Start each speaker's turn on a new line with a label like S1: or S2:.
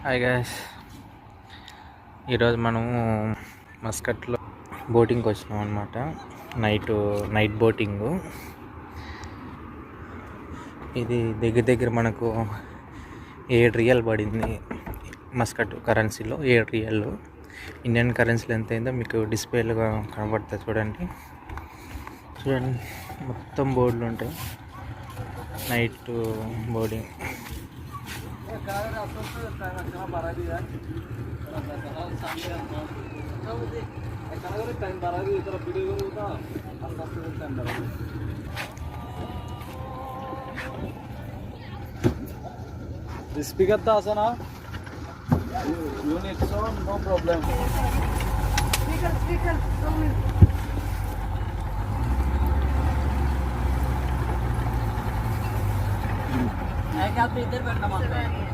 S1: Hi guys, ఈరోజు మనము మస్కట్లో బోటింగ్కి వచ్చినాం అనమాట. Night boating. ఇది దగ్గర మనకు $7 పడింది. మస్కట్ కరెన్సీలో $7. ఇండియన్ కరెన్సీలో ఎంత అయిందో మీకు డిస్ప్లేలో కనబడుతుంది. చూడండి మొత్తం బోర్డులు ఉంటాయి. Night boarding.
S2: स्पीकर तो असं ना unit so no problem.
S3: Speaker 2 minute. एक हाथ पे इधर बैठना मारता है.